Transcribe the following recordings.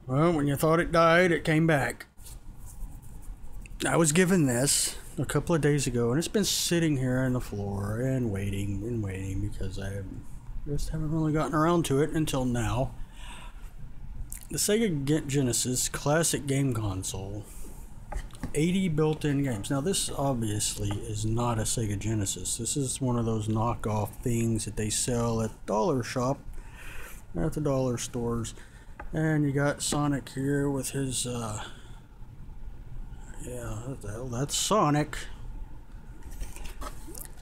Well, when you thought it died, it came back. I was given this a couple of days ago, and it's been sitting here on the floor and waiting because I just haven't really gotten around to it until now. The Sega Genesis classic game console. 80 built-in games. Now this obviously is not a Sega Genesis. This is one of those knockoff things that they sell at the dollar shop, at the dollar stores. And you got Sonic here with his, yeah, what the hell, that's Sonic.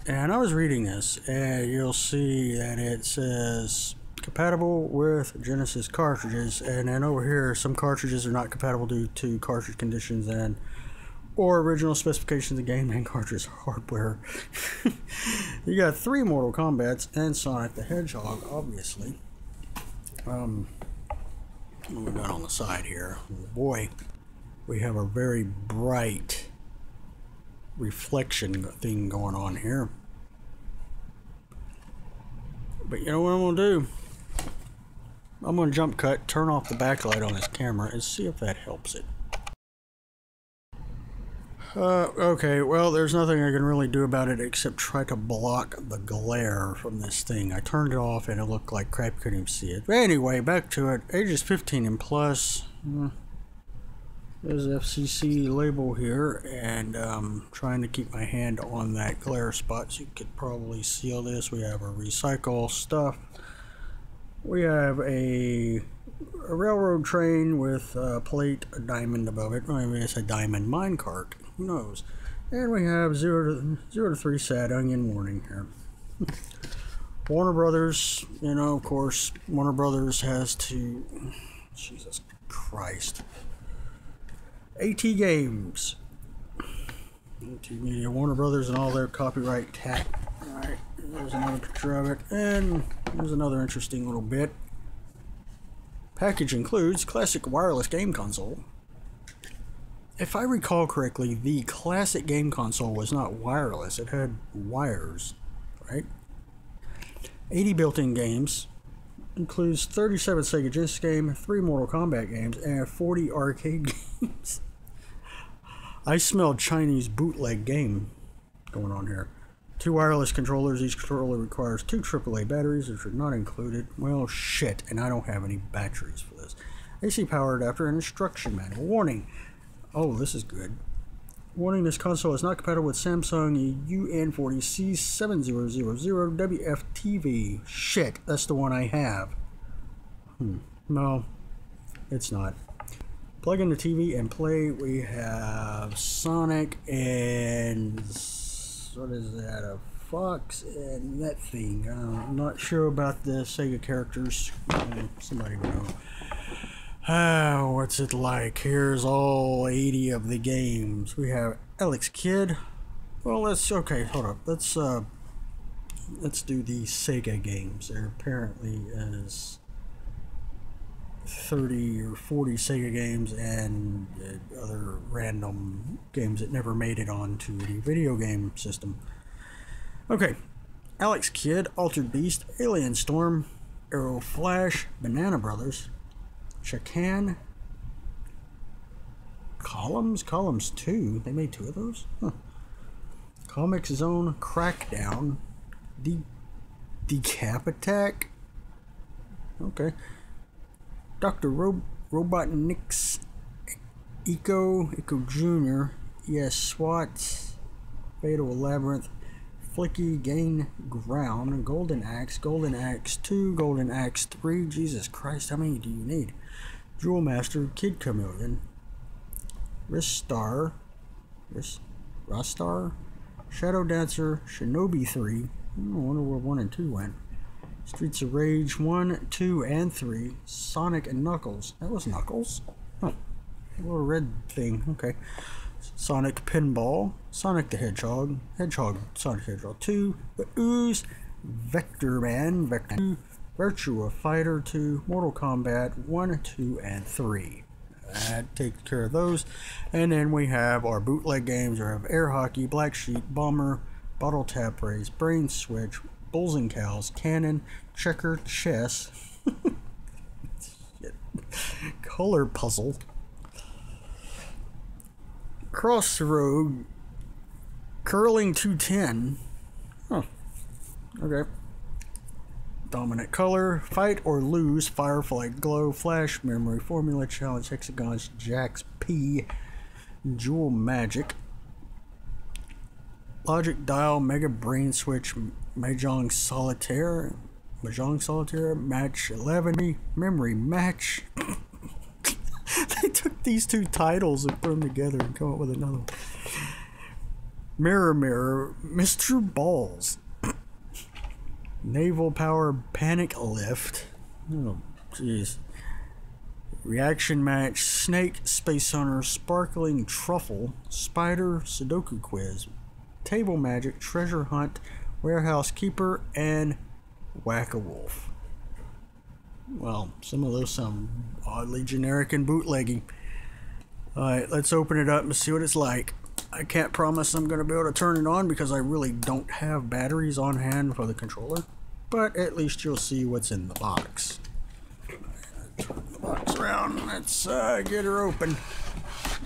And I was reading this, and you'll see that it says compatible with Genesis cartridges, and then over here some cartridges are not compatible due to cartridge conditions and or original specifications of game and cartridge hardware. You got 3 Mortal Kombats and Sonic the Hedgehog, obviously. What we got on the side here? Boy, we have a very bright reflection thing going on here. But you know what I'm gonna do? I'm gonna jump cut, turn off the backlight on this camera, and see if that helps it. Okay, well, there's nothing I can really do about it except try to block the glare from this thing. I turned it off and it looked like crap, couldn't even see it. But anyway, back to it. Ages 15 and plus. There's an FCC label here, and trying to keep my hand on that glare spot so you could probably seal this. We have a recycle stuff. We have a railroad train with a plate, a diamond above it. Maybe it's a diamond minecart. Who knows? And we have 0 to 3 sad onion warning here. Warner Brothers, you know, of course, Warner Brothers has to... Jesus Christ. AT Games. AT Media, Warner Brothers, and all their copyright tat. Alright, there's another picture of it. And there's another interesting little bit. Package includes classic wireless game console. If I recall correctly, the classic game console was not wireless. It had wires, right? 80 built-in games. Includes 37 Sega Genesis games, 3 Mortal Kombat games, and 40 arcade games. I smelled Chinese bootleg game going on here. 2 wireless controllers. Each controller requires 2 AAA batteries, which are not included. Well, shit, and I don't have any batteries for this. AC power adapter and instruction manual. Warning. Oh, this is good. Warning, this console is not compatible with Samsung UN40C7000WFTV. Shit, that's the one I have. No, it's not. Plug in the TV and play. We have Sonic and... what is that? A fox and that thing. I'm not sure about the Sega characters. Somebody will know. What's it like? Here's all 80 of the games. We have Alex Kidd. Well, okay, hold up. Let's do the Sega games. There apparently is 30 or 40 Sega games and other random games that never made it onto the video game system. Okay. Alex Kidd, Altered Beast, Alien Storm, Arrow Flash, Banana Brothers, Chacan, Columns 2. They made 2 of those? Huh. Comic Zone, Crackdown, Decap Attack. Okay. Dr. Robotnik's Eco Jr., ES SWAT, Fatal Labyrinth, Flicky Gain Ground, Golden Axe 2, Golden Axe 3. Jesus Christ, how many do you need? Jewel Master, Kid Chameleon, Ristar, Shadow Dancer, Shinobi 3. I wonder where 1 and 2 went. Streets of Rage 1, 2, and 3. Sonic and Knuckles. That was Knuckles? Huh. A little red thing. Okay. Sonic Pinball. Sonic the Hedgehog. Sonic the Hedgehog 2. The Ooze. Vector Man. Vector 2. Virtua Fighter 2. Mortal Kombat 1, 2, and 3. That takes care of those. And then we have our bootleg games. We have Air Hockey, Black Sheep, Bomber, Bottle Tap Race, Brain Switch, Bulls and Cows, Cannon, Checker, Chess, color puzzle. Cross the road. Curling 210. Huh. Okay. Dominant color. Fight or lose. Firefly glow. Flash memory. Formula challenge. Hexagons. Jacks P. Jewel magic. Logic dial. Mega brain switch. Mahjong solitaire. Match 11. Memory match. They took these two titles and put them together and come up with another one. Mirror, Mr. Balls. Naval Power Panic Lift. Oh, jeez. Reaction Match, Snake, Space Hunter, Sparkling Truffle, Spider, Sudoku Quiz, Table Magic, Treasure Hunt, Warehouse Keeper, and Whack-A-Wolf. Well, some of those sound oddly generic and bootleggy. Alright, let's open it up and see what it's like. I can't promise I'm going to be able to turn it on because I really don't have batteries on hand for the controller. But at least you'll see what's in the box. Turn the box around. Let's get her open.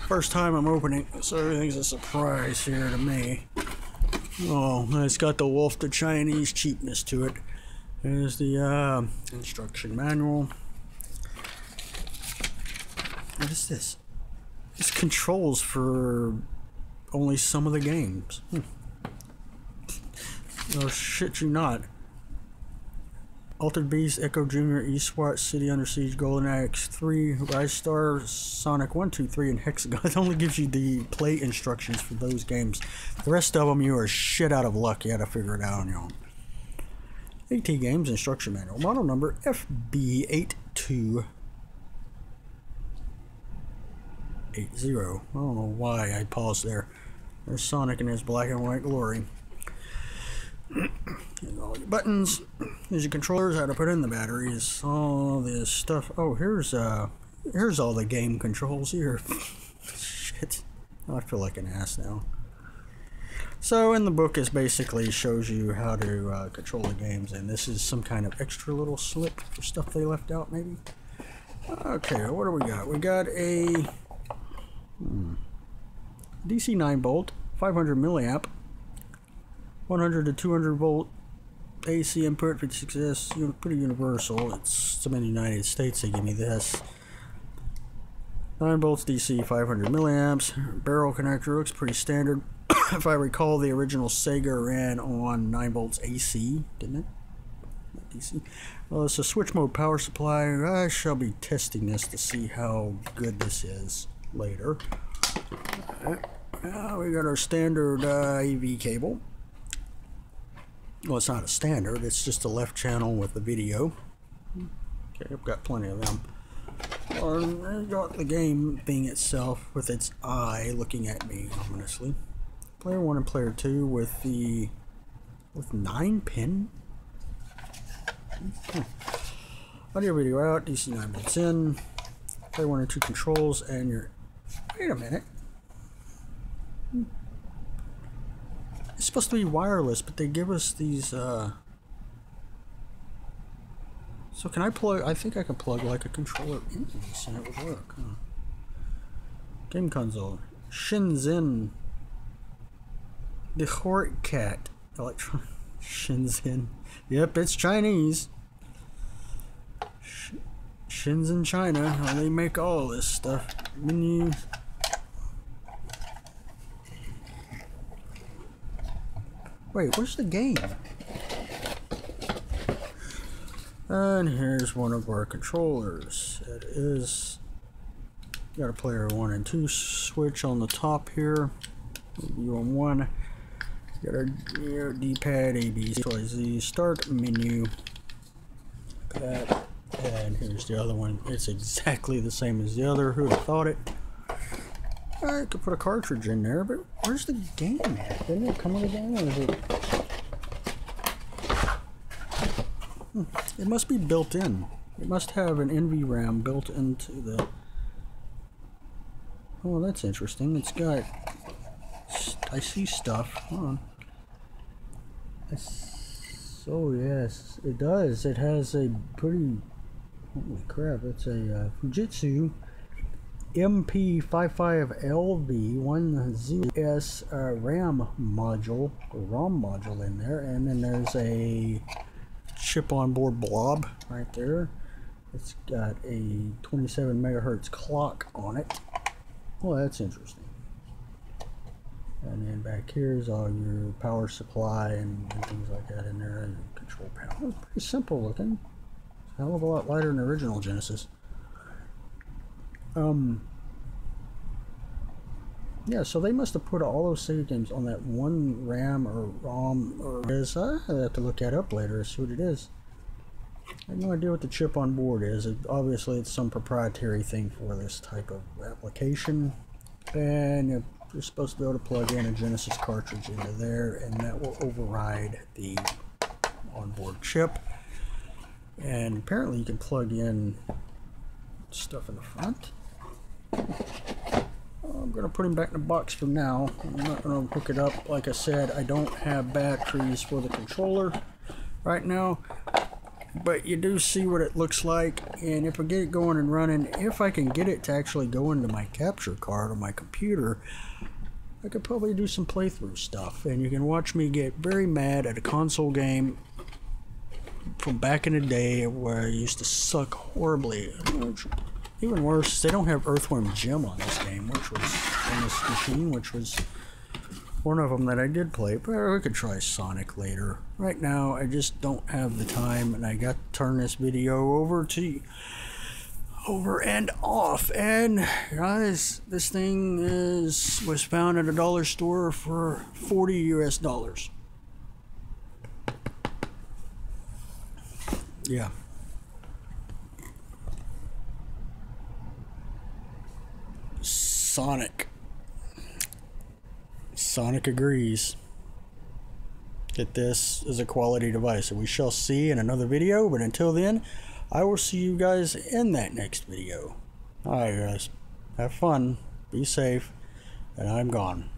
First time I'm opening, so everything's a surprise here to me. Oh, it's got the Wolf the Chinese cheapness to it. There's the instruction manual. What is this? It's controls for only some of the games. Oh, shit you not. Altered Beast, Echo Jr., E-SWAT, City Under Siege, Golden Axe 3, Rise Star, Sonic 1, 2, 3, and Hexagon. It only gives you the play instructions for those games. The rest of them, you are shit out of luck. You had to figure it out on your own. AT Games Instruction Manual. Model number FB8280. I don't know why I paused there. There's Sonic in his black and white glory. Here's all your buttons. Here's your controllers, how to put in the batteries, all this stuff. Oh, here's all the game controls here. Shit. Oh, I feel like an ass now. So in the book it basically shows you how to control the games, and this is some kind of extra little slip for stuff they left out maybe. Okay, what do we got? We got a DC 9 volt, 500 milliamp, 100 to 200 volt AC input, 56S, pretty universal. It's in the United States they give me this. 9 volts DC, 500 milliamps. Barrel connector looks pretty standard. If I recall, the original Sega ran on 9 volts AC, didn't it? Not DC. Well, it's a switch mode power supply. I shall be testing this to see how good this is later. We got our standard AV cable. Well, it's not a standard, it's just a left channel with the video. Okay, I've got plenty of them. I've got the game thing itself with its eye looking at me ominously. Player 1 and player 2 with 9 pin. Audio video out, DC 9 volts in. Player 1 and 2 controls, and your. Wait a minute. It's supposed to be wireless, but they give us these. So can I plug? I think I can plug like a controller into this and it would work. Huh? Game console. Shenzhen. The Hort Cat. Electronic. Shenzhen. Yep, it's Chinese. Shenzhen, China. Well, they make all this stuff. Menu. Wait, where's the game? And here's one of our controllers. It is got a player 1 and 2 switch on the top here. You on 1. Got our D-pad, A, B, Z, start menu. That, and here's the other one. It's exactly the same as the other. Who would have thought it? I could put a cartridge in there, but where's the game at? Didn't it come with a game, or is it? It must be built in. It must have an NVRAM built into the. Oh, that's interesting. It's got. I see stuff. Hold on. So yes, it does. It has a pretty Holy crap, it's a Fujitsu MP55LV10S RAM module, or ROM module in there, and then there's a chip on board blob right there. It's got a 27 megahertz clock on it. Well, that's interesting. And then back here is all your power supply and things like that in there, and control panel. It's pretty simple looking. It's a hell of a lot lighter than the original Genesis. Yeah, so they must have put all those Sega games on that one RAM or ROM, or is I have to look that up later and see what it is. I have no idea what the chip on board is. Obviously, it's some proprietary thing for this type of application, and you're supposed to be able to plug in a Genesis cartridge into there, and that will override the onboard chip. And apparently, you can plug in stuff in the front. I'm going to put him back in the box for now. I'm not going to hook it up. Like I said, I don't have batteries for the controller right now, but you do see what it looks like. And if I get it going and running, if I can get it to actually go into my capture card on my computer, I could probably do some playthrough stuff, and you can watch me get very mad at a console game from back in the day where I used to suck horribly. Even worse, they don't have Earthworm Jim on this game, which was on this machine, which was one of them that I did play. But we could try Sonic later. Right now, I just don't have the time, and I got to turn this video over and off. And guys, this thing was found at a dollar store for $40 US. Yeah. Sonic agrees that this is a quality device, and we shall see in another video. But until then, I will see you guys in that next video. Alright guys, have fun, be safe, and I'm gone.